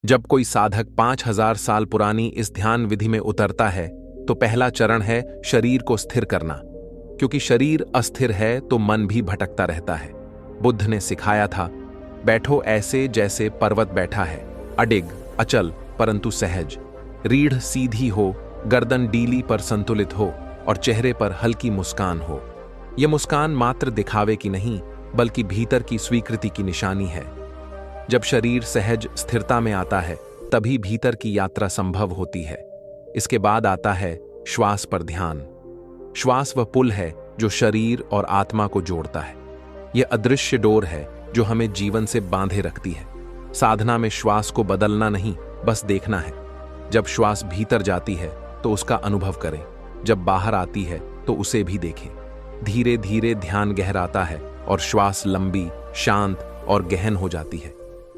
जब कोई साधक 5000 साल पुरानी इस ध्यान विधि में उतरता है तो पहला चरण है शरीर को स्थिर करना, क्योंकि शरीर अस्थिर है तो मन भी भटकता रहता है। बुद्ध ने सिखाया था, बैठो ऐसे जैसे पर्वत बैठा है, अडिग अचल परंतु सहज, रीढ़ सीधी हो, गर्दन डीली पर संतुलित हो और चेहरे पर हल्की मुस्कान हो। यह मुस्कान मात्र दिखावे की नहीं बल्कि भीतर की स्वीकृति की निशानी है। जब शरीर सहज स्थिरता में आता है तभी भीतर की यात्रा संभव होती है। इसके बाद आता है श्वास पर ध्यान। श्वास वह पुल है जो शरीर और आत्मा को जोड़ता है। यह अदृश्य डोर है जो हमें जीवन से बांधे रखती है। साधना में श्वास को बदलना नहीं, बस देखना है। जब श्वास भीतर जाती है तो उसका अनुभव करें, जब बाहर आती है तो उसे भी देखें। धीरे धीरे ध्यान गहराता है और श्वास लंबी, शांत और गहन हो जाती है।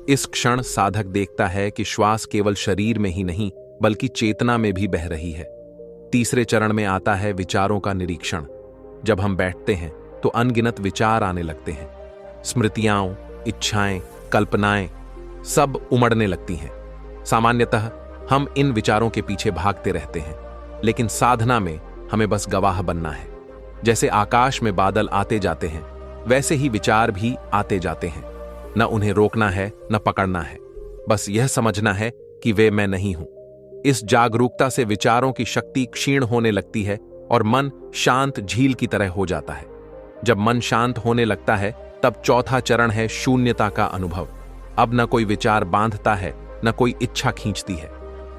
इस क्षण साधक देखता है कि श्वास केवल शरीर में ही नहीं बल्कि चेतना में भी बह रही है। तीसरे चरण में आता है विचारों का निरीक्षण। जब हम बैठते हैं तो अनगिनत विचार आने लगते हैं। स्मृतियां, इच्छाएं, कल्पनाएं सब उमड़ने लगती हैं। सामान्यतः हम इन विचारों के पीछे भागते रहते हैं, लेकिन साधना में हमें बस गवाह बनना है। जैसे आकाश में बादल आते जाते हैं वैसे ही विचार भी आते जाते हैं। न उन्हें रोकना है न पकड़ना है, बस यह समझना है कि वे मैं नहीं हूं। इस जागरूकता से विचारों की शक्ति क्षीण होने लगती है और मन शांत झील की तरह हो जाता है। जब मन शांत होने लगता है तब चौथा चरण है शून्यता का अनुभव। अब न कोई विचार बांधता है न कोई इच्छा खींचती है।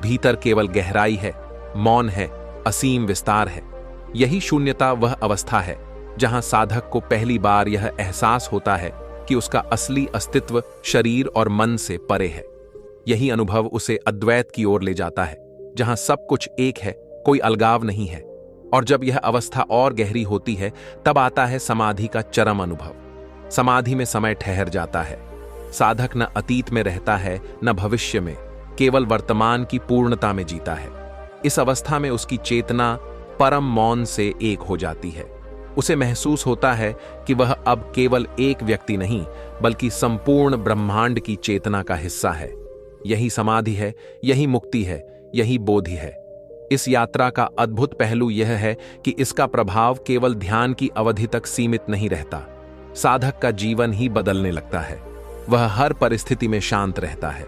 भीतर केवल गहराई है, मौन है, असीम विस्तार है। यही शून्यता वह अवस्था है जहां साधक को पहली बार यह एहसास होता है कि उसका असली अस्तित्व शरीर और मन से परे है। यही अनुभव उसे अद्वैत की ओर ले जाता है, जहां सब कुछ एक है, कोई अलगाव नहीं है। और जब यह अवस्था और गहरी होती है तब आता है समाधि का चरम अनुभव। समाधि में समय ठहर जाता है। साधक न अतीत में रहता है न भविष्य में, केवल वर्तमान की पूर्णता में जीता है। इस अवस्था में उसकी चेतना परम मौन से एक हो जाती है। उसे महसूस होता है कि वह अब केवल एक व्यक्ति नहीं बल्कि संपूर्ण ब्रह्मांड की चेतना का हिस्सा है। यही समाधि है, यही मुक्ति है, यही बोधि है। इस यात्रा का अद्भुत पहलू यह है कि इसका प्रभाव केवल ध्यान की अवधि तक सीमित नहीं रहता। साधक का जीवन ही बदलने लगता है। वह हर परिस्थिति में शांत रहता है।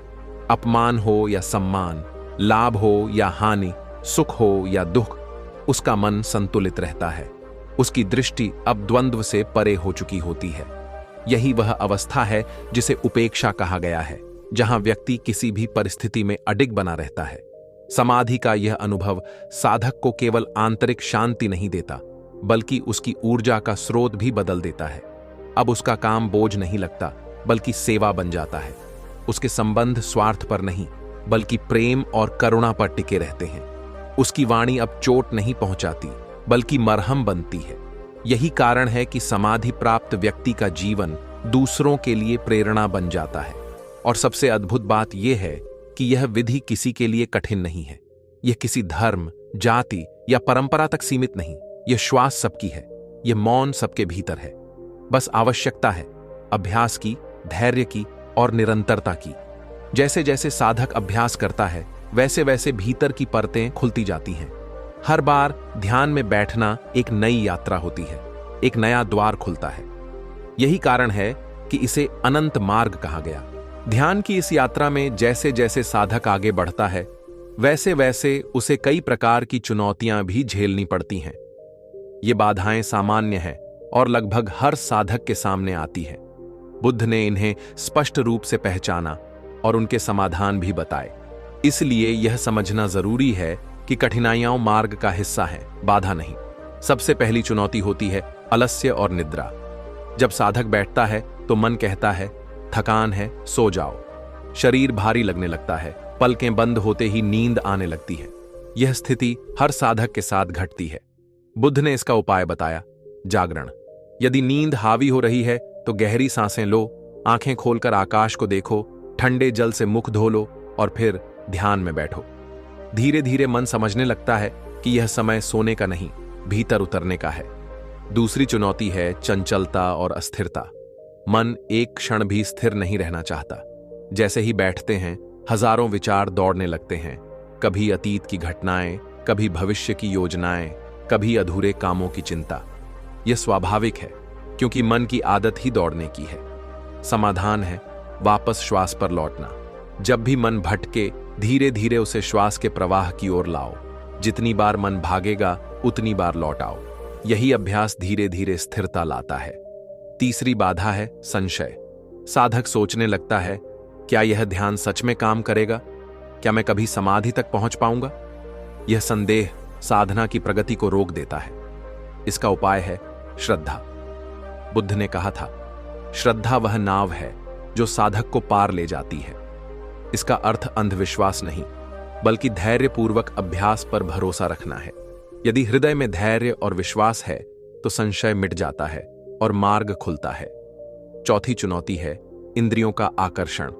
अपमान हो या सम्मान, लाभ हो या हानि, सुख हो या दुख, उसका मन संतुलित रहता है। उसकी दृष्टि अब द्वंद्व से परे हो चुकी होती है। यही वह अवस्था है जिसे उपेक्षा कहा गया है, जहां व्यक्ति किसी भी परिस्थिति में अडिग बना रहता है। समाधि का यह अनुभव साधक को केवल आंतरिक शांति नहीं देता बल्कि उसकी ऊर्जा का स्रोत भी बदल देता है। अब उसका काम बोझ नहीं लगता बल्कि सेवा बन जाता है। उसके संबंध स्वार्थ पर नहीं बल्कि प्रेम और करुणा पर टिके रहते हैं। उसकी वाणी अब चोट नहीं पहुंचाती बल्कि मरहम बनती है। यही कारण है कि समाधि प्राप्त व्यक्ति का जीवन दूसरों के लिए प्रेरणा बन जाता है। और सबसे अद्भुत बात यह है कि यह विधि किसी के लिए कठिन नहीं है। यह किसी धर्म, जाति या परंपरा तक सीमित नहीं। यह श्वास सबकी है, यह मौन सबके भीतर है। बस आवश्यकता है अभ्यास की, धैर्य की और निरंतरता की। जैसे जैसे साधक अभ्यास करता है वैसे वैसे भीतर की परतें खुलती जाती हैं। हर बार ध्यान में बैठना एक नई यात्रा होती है, एक नया द्वार खुलता है। यही कारण है कि इसे अनंत मार्ग कहा गया। ध्यान की इस यात्रा में जैसे जैसे साधक आगे बढ़ता है वैसे वैसे उसे कई प्रकार की चुनौतियां भी झेलनी पड़ती हैं। ये बाधाएं सामान्य हैं और लगभग हर साधक के सामने आती हैं। बुद्ध ने इन्हें स्पष्ट रूप से पहचाना और उनके समाधान भी बताए। इसलिए यह समझना जरूरी है कि कठिनाइयां मार्ग का हिस्सा है, बाधा नहीं। सबसे पहली चुनौती होती है आलस्य और निद्रा। जब साधक बैठता है तो मन कहता है थकान है, सो जाओ। शरीर भारी लगने लगता है, पलकें बंद होते ही नींद आने लगती है। यह स्थिति हर साधक के साथ घटती है। बुद्ध ने इसका उपाय बताया, जागरण। यदि नींद हावी हो रही है तो गहरी सांसें लो, आंखें खोलकर आकाश को देखो, ठंडे जल से मुख धो लो और फिर ध्यान में बैठो। धीरे धीरे मन समझने लगता है कि यह समय सोने का नहीं, भीतर उतरने का है। दूसरी चुनौती है चंचलता और अस्थिरता। मन एक क्षण भी स्थिर नहीं रहना चाहता। जैसे ही बैठते हैं हजारों विचार दौड़ने लगते हैं, कभी अतीत की घटनाएं, कभी भविष्य की योजनाएं, कभी अधूरे कामों की चिंता। यह स्वाभाविक है, क्योंकि मन की आदत ही दौड़ने की है। समाधान है वापस श्वास पर लौटना। जब भी मन भटके, धीरे धीरे उसे श्वास के प्रवाह की ओर लाओ। जितनी बार मन भागेगा, उतनी बार लौट आओ। यही अभ्यास धीरे धीरे स्थिरता लाता है। तीसरी बाधा है संशय। साधक सोचने लगता है, क्या यह ध्यान सच में काम करेगा? क्या मैं कभी समाधि तक पहुंच पाऊंगा? यह संदेह साधना की प्रगति को रोक देता है। इसका उपाय है श्रद्धा। बुद्ध ने कहा था, श्रद्धा वह नाव है जो साधक को पार ले जाती है। इसका अर्थ अंधविश्वास नहीं, बल्कि धैर्यपूर्वक अभ्यास पर भरोसा रखना है। यदि हृदय में धैर्य और विश्वास है तो संशय मिट जाता है और मार्ग खुलता है। चौथी चुनौती है इंद्रियों का आकर्षण।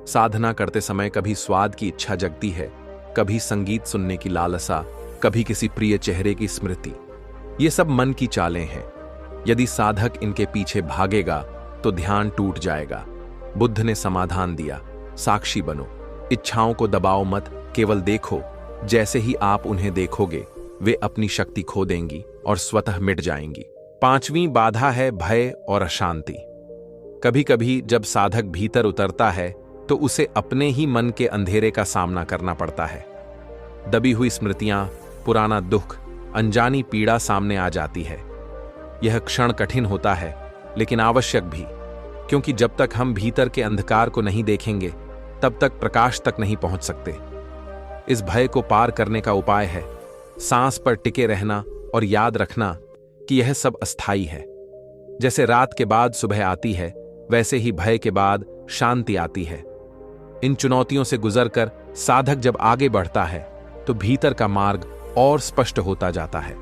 साधना करते समय कभी स्वाद की इच्छा जगती है, कभी संगीत सुनने की लालसा, कभी किसी प्रिय चेहरे की स्मृति। ये सब मन की चालें हैं। यदि साधक इनके पीछे भागेगा तो ध्यान टूट जाएगा। बुद्ध ने समाधान दिया, साक्षी बनो, इच्छाओं को दबाओ मत, केवल देखो। जैसे ही आप उन्हें देखोगे, वे अपनी शक्ति खो देंगी और स्वतः मिट जाएंगी। पांचवीं बाधा है भय और अशांति। कभी कभी जब साधक भीतर उतरता है तो उसे अपने ही मन के अंधेरे का सामना करना पड़ता है। दबी हुई स्मृतियां, पुराना दुख, अनजानी पीड़ा सामने आ जाती है। यह क्षण कठिन होता है, लेकिन आवश्यक भी, क्योंकि जब तक हम भीतर के अंधकार को नहीं देखेंगे, तब तक प्रकाश तक नहीं पहुंच सकते। इस भय को पार करने का उपाय है सांस पर टिके रहना और याद रखना कि यह सब अस्थायी है। जैसे रात के बाद सुबह आती है, वैसे ही भय के बाद शांति आती है। इन चुनौतियों से गुजरकर साधक जब आगे बढ़ता है तो भीतर का मार्ग और स्पष्ट होता जाता है।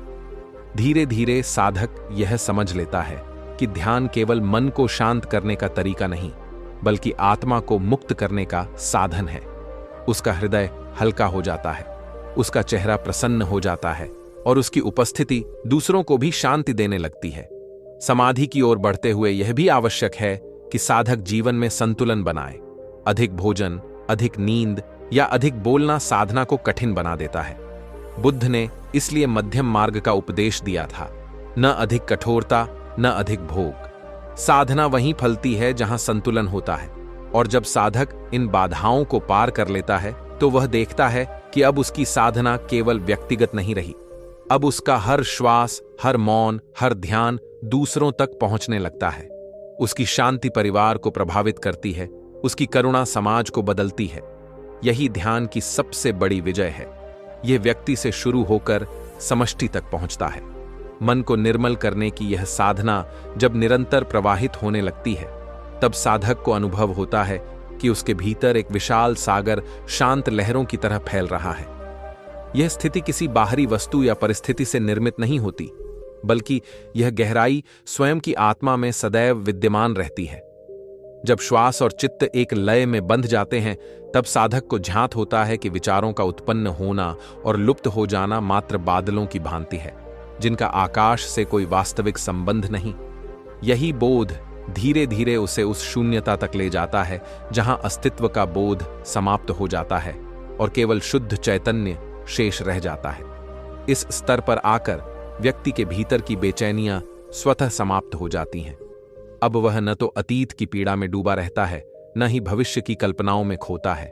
धीरे धीरे साधक यह समझ लेता है कि ध्यान केवल मन को शांत करने का तरीका नहीं, बल्कि आत्मा को मुक्त करने का साधन है। उसका हृदय हल्का हो जाता है, उसका चेहरा प्रसन्न हो जाता है और उसकी उपस्थिति दूसरों को भी शांति देने लगती है। समाधि की ओर बढ़ते हुए यह भी आवश्यक है कि साधक जीवन में संतुलन बनाए। अधिक भोजन, अधिक नींद या अधिक बोलना साधना को कठिन बना देता है। बुद्ध ने इसलिए मध्यम मार्ग का उपदेश दिया था, न अधिक कठोरता, न अधिक भोग। साधना वहीं फलती है जहां संतुलन होता है, और जब साधक इन बाधाओं को पार कर लेता है तो वह देखता है कि अब उसकी साधना केवल व्यक्तिगत नहीं रही। अब उसका हर श्वास, हर मौन, हर ध्यान दूसरों तक पहुंचने लगता है। उसकी शांति परिवार को प्रभावित करती है, उसकी करुणा समाज को बदलती है। यही ध्यान की सबसे बड़ी विजय है। यह व्यक्ति से शुरू होकर समष्टि तक पहुंचता है। मन को निर्मल करने की यह साधना जब निरंतर प्रवाहित होने लगती है, तब साधक को अनुभव होता है कि उसके भीतर एक विशाल सागर शांत लहरों की तरह फैल रहा है। यह स्थिति किसी बाहरी वस्तु या परिस्थिति से निर्मित नहीं होती, बल्कि यह गहराई स्वयं की आत्मा में सदैव विद्यमान रहती है। जब श्वास और चित्त एक लय में बंध जाते हैं, तब साधक को ज्ञात होता है कि विचारों का उत्पन्न होना और लुप्त हो जाना मात्र बादलों की भांति है, जिनका आकाश से कोई वास्तविक संबंध नहीं। यही बोध धीरे धीरे उसे उस शून्यता तक ले जाता है जहां अस्तित्व का बोध समाप्त हो जाता है और केवल शुद्ध चैतन्य शेष रह जाता है। इस स्तर पर आकर व्यक्ति के भीतर की बेचैनियां स्वतः समाप्त हो जाती हैं। अब वह न तो अतीत की पीड़ा में डूबा रहता है, न ही भविष्य की कल्पनाओं में खोता है।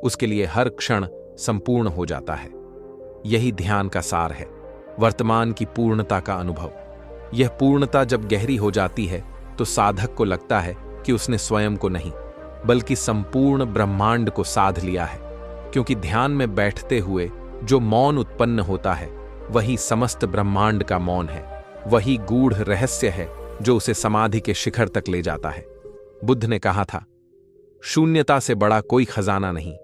उसके लिए हर क्षण संपूर्ण हो जाता है। यही ध्यान का सार है, वर्तमान की पूर्णता का अनुभव। यह पूर्णता जब गहरी हो जाती है तो साधक को लगता है कि उसने स्वयं को नहीं, बल्कि संपूर्ण ब्रह्मांड को साध लिया है। क्योंकि ध्यान में बैठते हुए जो मौन उत्पन्न होता है, वही समस्त ब्रह्मांड का मौन है। वही गूढ़ रहस्य है जो उसे समाधि के शिखर तक ले जाता है। बुद्ध ने कहा था, शून्यता से बड़ा कोई खजाना नहीं,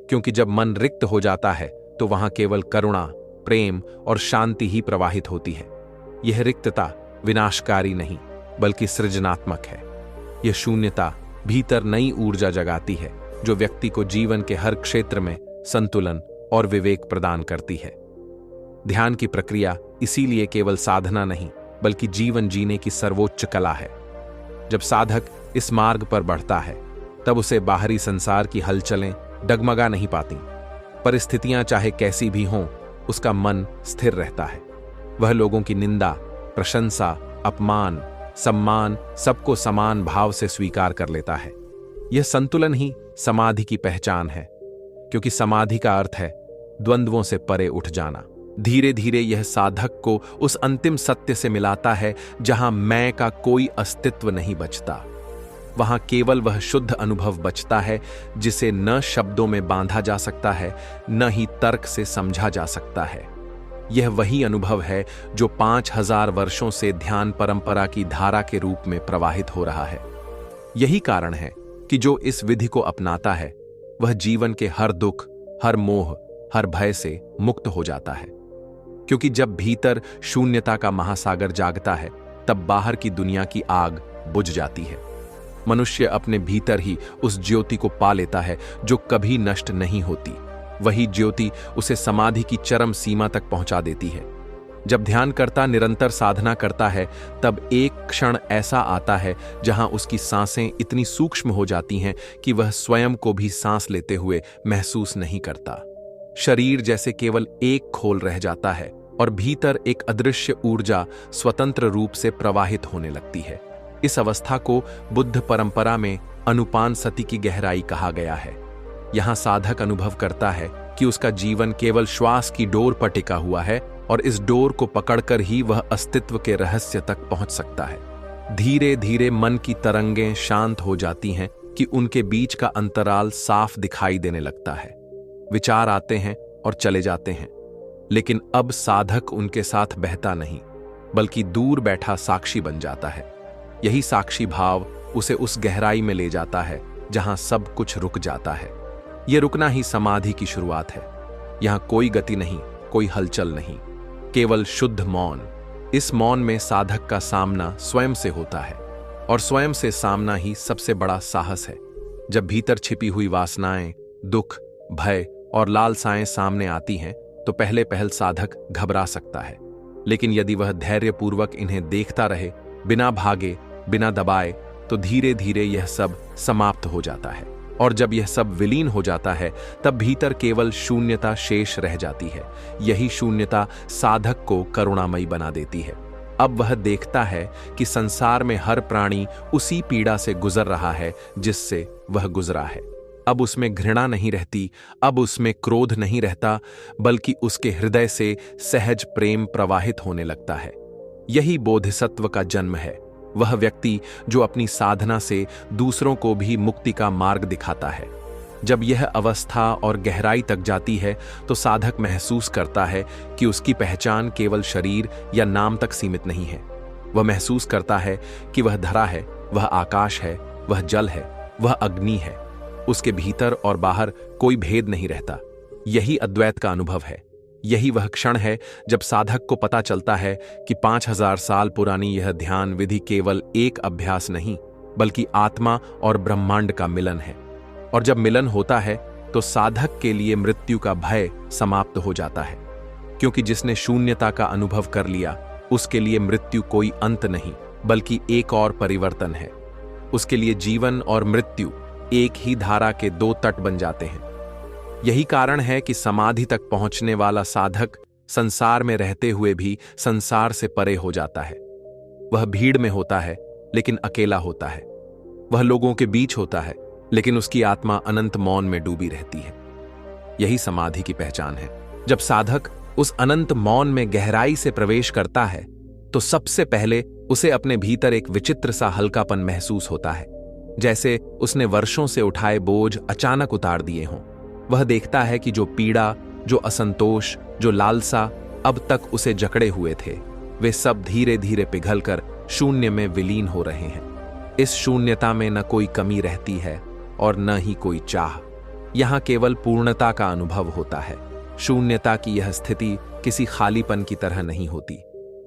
क्योंकि जब मन रिक्त हो जाता है तो वहां केवल करुणा, प्रेम और शांति ही प्रवाहित होती है। यह रिक्तता विनाशकारी नहीं, बल्कि सृजनात्मक है। यह शून्यता भीतर नई ऊर्जा जगाती है, जो व्यक्ति को जीवन के हर क्षेत्र में संतुलन और विवेक प्रदान करती है। ध्यान की प्रक्रिया इसीलिए केवल साधना नहीं, बल्कि जीवन जीने की सर्वोच्च कला है। जब साधक इस मार्ग पर बढ़ता है, तब उसे बाहरी संसार की हलचलें डगमगा नहीं पाती। परिस्थितियां चाहे कैसी भी हों, उसका मन स्थिर रहता है। वह लोगों की निंदा, प्रशंसा, अपमान, सम्मान सबको समान भाव से स्वीकार कर लेता है। यह संतुलन ही समाधि की पहचान है, क्योंकि समाधि का अर्थ है द्वंद्वों से परे उठ जाना। धीरे धीरे यह साधक को उस अंतिम सत्य से मिलाता है जहां मैं का कोई अस्तित्व नहीं बचता। वहां केवल वह शुद्ध अनुभव बचता है जिसे न शब्दों में बांधा जा सकता है, न ही तर्क से समझा जा सकता है। यह वही अनुभव है जो 5000 वर्षों से ध्यान परंपरा की धारा के रूप में प्रवाहित हो रहा है। यही कारण है कि जो इस विधि को अपनाता है वह जीवन के हर दुख, हर मोह, हर भय से मुक्त हो जाता है। क्योंकि जब भीतर शून्यता का महासागर जागता है, तब बाहर की दुनिया की आग बुझ जाती है। मनुष्य अपने भीतर ही उस ज्योति को पा लेता है जो कभी नष्ट नहीं होती। वही ज्योति उसे समाधि की चरम सीमा तक पहुंचा देती है। जब ध्यानकर्ता निरंतर साधना करता है, तब एक क्षण ऐसा आता है जहां उसकी सांसें इतनी सूक्ष्म हो जाती हैं कि वह स्वयं को भी सांस लेते हुए महसूस नहीं करता। शरीर जैसे केवल एक खोल रह जाता है और भीतर एक अदृश्य ऊर्जा स्वतंत्र रूप से प्रवाहित होने लगती है। इस अवस्था को बुद्ध परंपरा में अनुपानसति की गहराई कहा गया है। यहां साधक अनुभव करता है कि उसका जीवन केवल श्वास की डोर पर टिका हुआ है और इस डोर को पकड़कर ही वह अस्तित्व के रहस्य तक पहुंच सकता है। धीरे धीरे मन की तरंगें शांत हो जाती हैं कि उनके बीच का अंतराल साफ दिखाई देने लगता है। विचार आते हैं और चले जाते हैं, लेकिन अब साधक उनके साथ बहता नहीं, बल्कि दूर बैठा साक्षी बन जाता है। यही साक्षी भाव उसे उस गहराई में ले जाता है जहां सब कुछ रुक जाता है। यह रुकना ही समाधि की शुरुआत है। यहां कोई गति नहीं, कोई हलचल नहीं, केवल शुद्ध मौन। इस मौन में साधक का सामना स्वयं से होता है, और स्वयं से सामना ही सबसे बड़ा साहस है। जब भीतर छिपी हुई वासनाएं, दुख, भय और लालसाएं सामने आती हैं, तो पहले पहल साधक घबरा सकता है। लेकिन यदि वह धैर्यपूर्वक इन्हें देखता रहे, बिना भागे, बिना दबाए, तो धीरे धीरे यह सब समाप्त हो जाता है। और जब यह सब विलीन हो जाता है, तब भीतर केवल शून्यता शेष रह जाती है। यही शून्यता साधक को करुणामयी बना देती है। अब वह देखता है कि संसार में हर प्राणी उसी पीड़ा से गुजर रहा है जिससे वह गुजरा है। अब उसमें घृणा नहीं रहती, अब उसमें क्रोध नहीं रहता, बल्कि उसके हृदय से सहज प्रेम प्रवाहित होने लगता है। यही बोधिसत्व का जन्म है। वह व्यक्ति जो अपनी साधना से दूसरों को भी मुक्ति का मार्ग दिखाता है। जब यह अवस्था और गहराई तक जाती है, तो साधक महसूस करता है कि उसकी पहचान केवल शरीर या नाम तक सीमित नहीं है। वह महसूस करता है कि वह धरा है, वह आकाश है, वह जल है, वह अग्नि है। उसके भीतर और बाहर कोई भेद नहीं रहता। यही अद्वैत का अनुभव है। यही वह क्षण है जब साधक को पता चलता है कि 5000 साल पुरानी यह ध्यान विधि केवल एक अभ्यास नहीं, बल्कि आत्मा और ब्रह्मांड का मिलन है। और जब मिलन होता है, तो साधक के लिए मृत्यु का भय समाप्त हो जाता है, क्योंकि जिसने शून्यता का अनुभव कर लिया, उसके लिए मृत्यु कोई अंत नहीं, बल्कि एक और परिवर्तन है। उसके लिए जीवन और मृत्यु एक ही धारा के दो तट बन जाते हैं। यही कारण है कि समाधि तक पहुंचने वाला साधक संसार में रहते हुए भी संसार से परे हो जाता है। वह भीड़ में होता है, लेकिन अकेला होता है। वह लोगों के बीच होता है, लेकिन उसकी आत्मा अनंत मौन में डूबी रहती है। यही समाधि की पहचान है। जब साधक उस अनंत मौन में गहराई से प्रवेश करता है, तो सबसे पहले उसे अपने भीतर एक विचित्र सा हल्कापन महसूस होता है, जैसे उसने वर्षों से उठाए बोझ अचानक उतार दिए हों। वह देखता है कि जो पीड़ा, जो असंतोष, जो लालसा अब तक उसे जकड़े हुए थे, वे सब धीरे धीरे पिघलकर शून्य में विलीन हो रहे हैं। इस शून्यता में न कोई कमी रहती है और न ही कोई चाह। यहां केवल पूर्णता का अनुभव होता है। शून्यता की यह स्थिति किसी खालीपन की तरह नहीं होती।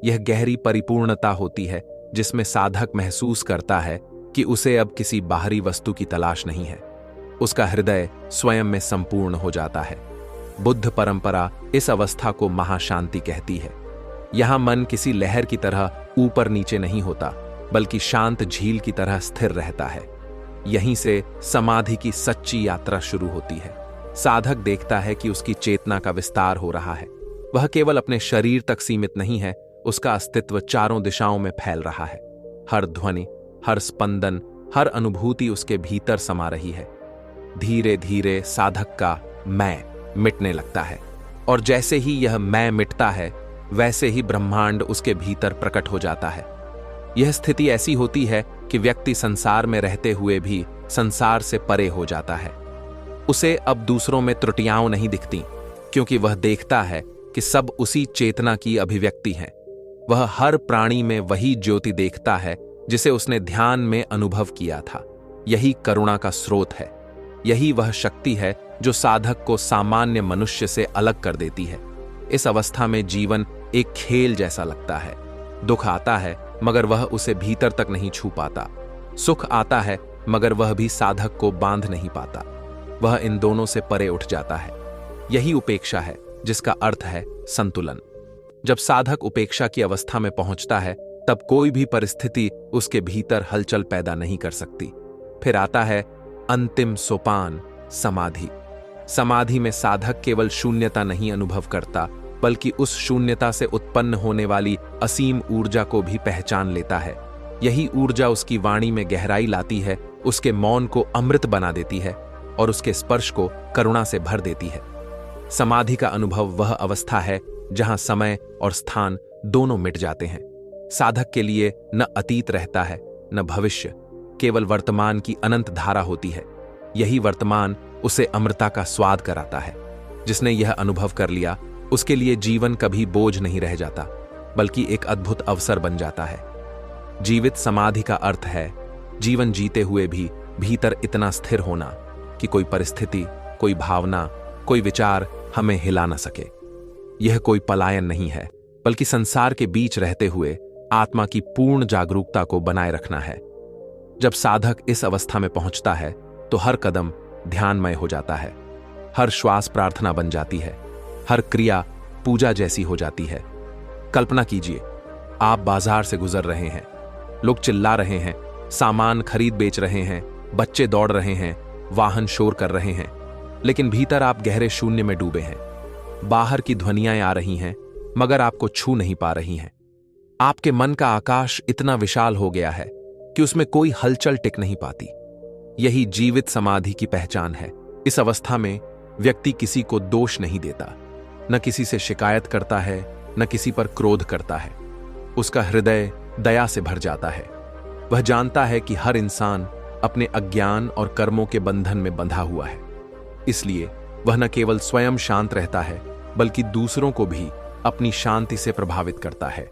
यह गहरी परिपूर्णता होती है, जिसमें साधक महसूस करता है कि उसे अब किसी बाहरी वस्तु की तलाश नहीं है। उसका हृदय स्वयं में संपूर्ण हो जाता है। बुद्ध परंपरा इस अवस्था को महाशांति कहती है। यहां मन किसी लहर की तरह ऊपर नीचे नहीं होता, बल्कि शांत झील की तरह स्थिर रहता है। यहीं से समाधि की सच्ची यात्रा शुरू होती है। साधक देखता है कि उसकी चेतना का विस्तार हो रहा है। वह केवल अपने शरीर तक सीमित नहीं है, उसका अस्तित्व चारों दिशाओं में फैल रहा है। हर ध्वनि, हर स्पंदन, हर अनुभूति उसके भीतर समा रही है। धीरे धीरे साधक का मैं मिटने लगता है, और जैसे ही यह मैं मिटता है, वैसे ही ब्रह्मांड उसके भीतर प्रकट हो जाता है। यह स्थिति ऐसी होती है कि व्यक्ति संसार में रहते हुए भी संसार से परे हो जाता है। उसे अब दूसरों में त्रुटियां नहीं दिखती, क्योंकि वह देखता है कि सब उसी चेतना की अभिव्यक्ति हैं। वह हर प्राणी में वही ज्योति देखता है जिसे उसने ध्यान में अनुभव किया था। यही करुणा का स्रोत है। यही वह शक्ति है जो साधक को सामान्य मनुष्य से अलग कर देती है। इस अवस्था में जीवन एक खेल जैसा लगता है। दुख आता है, मगर वह उसे भीतर तक नहीं छू पाता। सुख आता है, मगर वह भी साधक को बांध नहीं पाता। वह इन दोनों से परे उठ जाता है। यही उपेक्षा है, जिसका अर्थ है संतुलन। जब साधक उपेक्षा की अवस्था में पहुंचता है, तब कोई भी परिस्थिति उसके भीतर हलचल पैदा नहीं कर सकती। फिर आता है अंतिम सोपान, समाधि। समाधि में साधक केवल शून्यता नहीं अनुभव करता, बल्कि उस शून्यता से उत्पन्न होने वाली असीम ऊर्जा को भी पहचान लेता है। यही ऊर्जा उसकी वाणी में गहराई लाती है, उसके मौन को अमृत बना देती है और उसके स्पर्श को करुणा से भर देती है। समाधि का अनुभव वह अवस्था है जहां समय और स्थान दोनों मिट जाते हैं। साधक के लिए न अतीत रहता है, न भविष्य, केवल वर्तमान की अनंत धारा होती है। यही वर्तमान उसे अमृता का स्वाद कराता है। जिसने यह अनुभव कर लिया, उसके लिए जीवन कभी बोझ नहीं रह जाता, बल्कि एक अद्भुत अवसर बन जाता है। जीवित समाधि का अर्थ है जीवन जीते हुए भी भीतर इतना स्थिर होना कि कोई परिस्थिति, कोई भावना, कोई विचार हमें हिला न सके। यह कोई पलायन नहीं है, बल्कि संसार के बीच रहते हुए आत्मा की पूर्ण जागरूकता को बनाए रखना है। जब साधक इस अवस्था में पहुंचता है, तो हर कदम ध्यानमय हो जाता है। हर श्वास प्रार्थना बन जाती है। हर क्रिया पूजा जैसी हो जाती है। कल्पना कीजिए, आप बाजार से गुजर रहे हैं, लोग चिल्ला रहे हैं, सामान खरीद बेच रहे हैं, बच्चे दौड़ रहे हैं, वाहन शोर कर रहे हैं, लेकिन भीतर आप गहरे शून्य में डूबे हैं। बाहर की ध्वनियां आ रही हैं, मगर आपको छू नहीं पा रही हैं। आपके मन का आकाश इतना विशाल हो गया है कि उसमें कोई हलचल टिक नहीं पाती। यही जीवित समाधि की पहचान है। इस अवस्था में व्यक्ति किसी को दोष नहीं देता, न किसी से शिकायत करता है, न किसी पर क्रोध करता है। उसका हृदय दया से भर जाता है। वह जानता है कि हर इंसान अपने अज्ञान और कर्मों के बंधन में बंधा हुआ है। इसलिए वह न केवल स्वयं शांत रहता है, बल्कि दूसरों को भी अपनी शांति से प्रभावित करता है।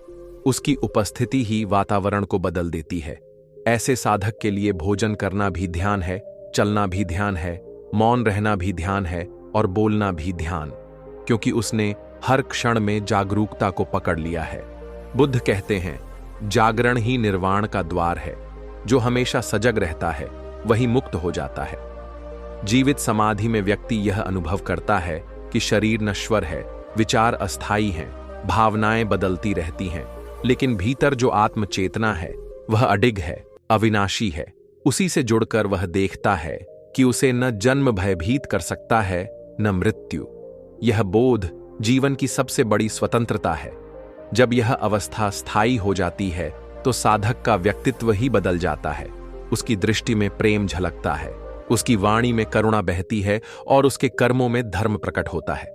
उसकी उपस्थिति ही वातावरण को बदल देती है। ऐसे साधक के लिए भोजन करना भी ध्यान है, चलना भी ध्यान है, मौन रहना भी ध्यान है और बोलना भी ध्यान, क्योंकि उसने हर क्षण में जागरूकता को पकड़ लिया है। बुद्ध कहते हैं, जागरण ही निर्वाण का द्वार है। जो हमेशा सजग रहता है, वही मुक्त हो जाता है। जीवित समाधि में व्यक्ति यह अनुभव करता है कि शरीर नश्वर है, विचार अस्थायी हैं, भावनाएं बदलती रहती हैं, लेकिन भीतर जो आत्मचेतना है वह अडिग है, अविनाशी है। उसी से जुड़कर वह देखता है कि उसे न जन्म भयभीत कर सकता है, न मृत्यु। यह बोध जीवन की सबसे बड़ी स्वतंत्रता है। जब यह अवस्था स्थायी हो जाती है, तो साधक का व्यक्तित्व ही बदल जाता है। उसकी दृष्टि में प्रेम झलकता है, उसकी वाणी में करुणा बहती है और उसके कर्मों में धर्म प्रकट होता है।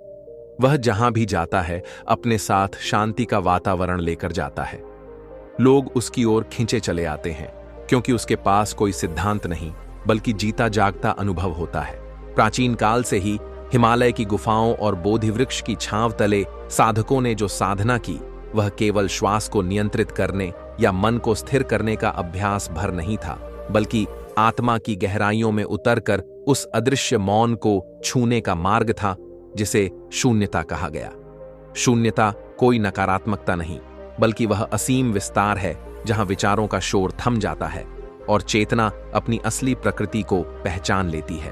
वह जहां भी जाता है, अपने साथ शांति का वातावरण लेकर जाता है। लोग उसकी ओर खींचे चले आते हैं, क्योंकि उसके पास कोई सिद्धांत नहीं, बल्कि जीता जागता अनुभव होता है। प्राचीन काल से ही हिमालय की गुफाओं और बोधि वृक्ष की छांव तले साधकों ने जो साधना की, वह केवल श्वास को नियंत्रित करने या मन को स्थिर करने का अभ्यास भर नहीं था, बल्कि आत्मा की गहराइयों में उतरकर उस अदृश्य मौन को छूने का मार्ग था, जिसे शून्यता कहा गया। शून्यता कोई नकारात्मकता नहीं, बल्कि वह असीम विस्तार है जहां विचारों का शोर थम जाता है और चेतना अपनी असली प्रकृति को पहचान लेती है।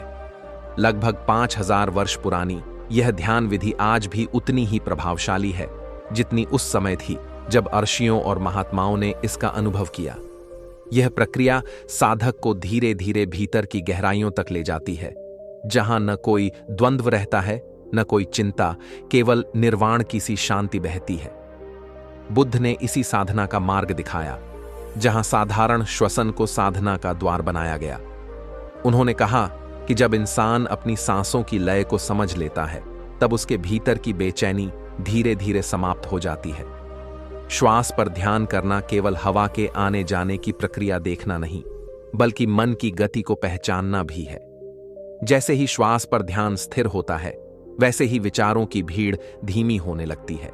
लगभग 5000 वर्ष पुरानी यह ध्यान विधि आज भी उतनी ही प्रभावशाली है जितनी उस समय थी जब ऋषियों और महात्माओं ने इसका अनुभव किया। यह प्रक्रिया साधक को धीरे धीरे भीतर की गहराइयों तक ले जाती है, जहां न कोई द्वंद्व रहता है, न कोई चिंता, केवल निर्वाण की सी शांति बहती है। बुद्ध ने इसी साधना का मार्ग दिखाया, जहां साधारण श्वसन को साधना का द्वार बनाया गया। उन्होंने कहा कि जब इंसान अपनी सांसों की लय को समझ लेता है, तब उसके भीतर की बेचैनी धीरे धीरे समाप्त हो जाती है। श्वास पर ध्यान करना केवल हवा के आने जाने की प्रक्रिया देखना नहीं, बल्कि मन की गति को पहचानना भी है। जैसे ही श्वास पर ध्यान स्थिर होता है, वैसे ही विचारों की भीड़ धीमी होने लगती है।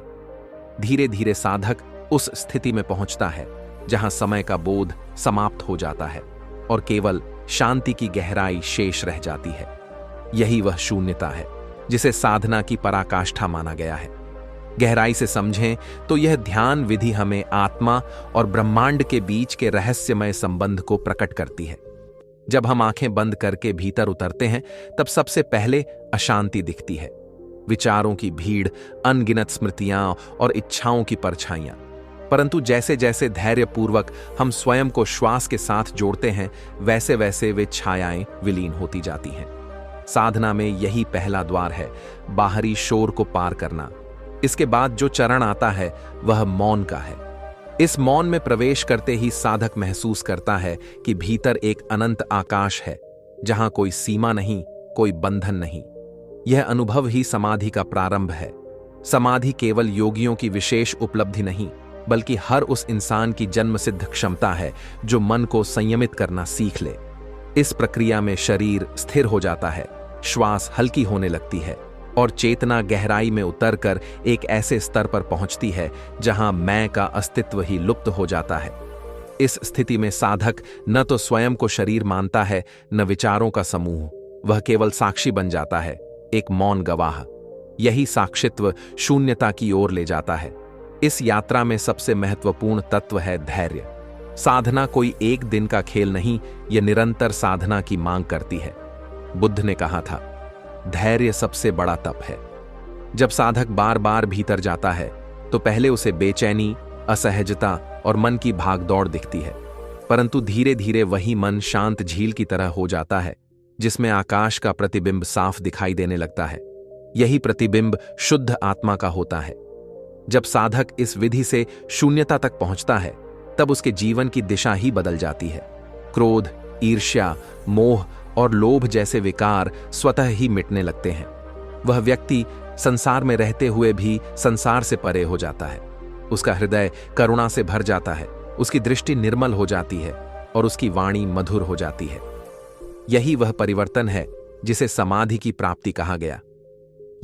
धीरे धीरे साधक उस स्थिति में पहुंचता है जहां समय का बोध समाप्त हो जाता है और केवल शांति की गहराई शेष रह जाती है। यही वह शून्यता है जिसे साधना की पराकाष्ठा माना गया है। गहराई से समझें तो यह ध्यान विधि हमें आत्मा और ब्रह्मांड के बीच के रहस्यमय संबंध को प्रकट करती है। जब हम आंखें बंद करके भीतर उतरते हैं, तब सबसे पहले अशांति दिखती है। विचारों की भीड़, अनगिनत स्मृतियां और इच्छाओं की परछाइयां। परंतु जैसे जैसे धैर्यपूर्वक हम स्वयं को श्वास के साथ जोड़ते हैं, वैसे वैसे वे छायाएं विलीन होती जाती हैं। साधना में यही पहला द्वार है, बाहरी शोर को पार करना। इसके बाद जो चरण आता है वह मौन का है। इस मौन में प्रवेश करते ही साधक महसूस करता है कि भीतर एक अनंत आकाश है, जहां कोई सीमा नहीं, कोई बंधन नहीं। यह अनुभव ही समाधि का प्रारंभ है। समाधि केवल योगियों की विशेष उपलब्धि नहीं, बल्कि हर उस इंसान की जन्मसिद्ध क्षमता है जो मन को संयमित करना सीख ले। इस प्रक्रिया में शरीर स्थिर हो जाता है, श्वास हल्की होने लगती है और चेतना गहराई में उतरकर एक ऐसे स्तर पर पहुंचती है जहां मैं का अस्तित्व ही लुप्त हो जाता है। इस स्थिति में साधक न तो स्वयं को शरीर मानता है, न विचारों का समूह। वह केवल साक्षी बन जाता है, एक मौन गवाह। यही साक्षित्व शून्यता की ओर ले जाता है। इस यात्रा में सबसे महत्वपूर्ण तत्व है धैर्य। साधना कोई एक दिन का खेल नहीं, यह निरंतर साधना की मांग करती है। बुद्ध ने कहा था, धैर्य सबसे बड़ा तप है। जब साधक बार बार भीतर जाता है, तो पहले उसे बेचैनी, असहजता और मन की भागदौड़ दिखती है। परंतु धीरे धीरे वही मन शांत झील की तरह हो जाता है, जिसमें आकाश का प्रतिबिंब साफ दिखाई देने लगता है। यही प्रतिबिंब शुद्ध आत्मा का होता है। जब साधक इस विधि से शून्यता तक पहुंचता है, तब उसके जीवन की दिशा ही बदल जाती है। क्रोध, ईर्ष्या, मोह और लोभ जैसे विकार स्वतः ही मिटने लगते हैं। वह व्यक्ति संसार में रहते हुए भी संसार से परे हो जाता है। उसका हृदय करुणा से भर जाता है, उसकी दृष्टि निर्मल हो जाती है और उसकी वाणी मधुर हो जाती है। यही वह परिवर्तन है जिसे समाधि की प्राप्ति कहा गया।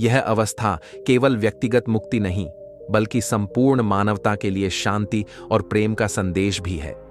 यह अवस्था केवल व्यक्तिगत मुक्ति नहीं, बल्कि संपूर्ण मानवता के लिए शांति और प्रेम का संदेश भी है।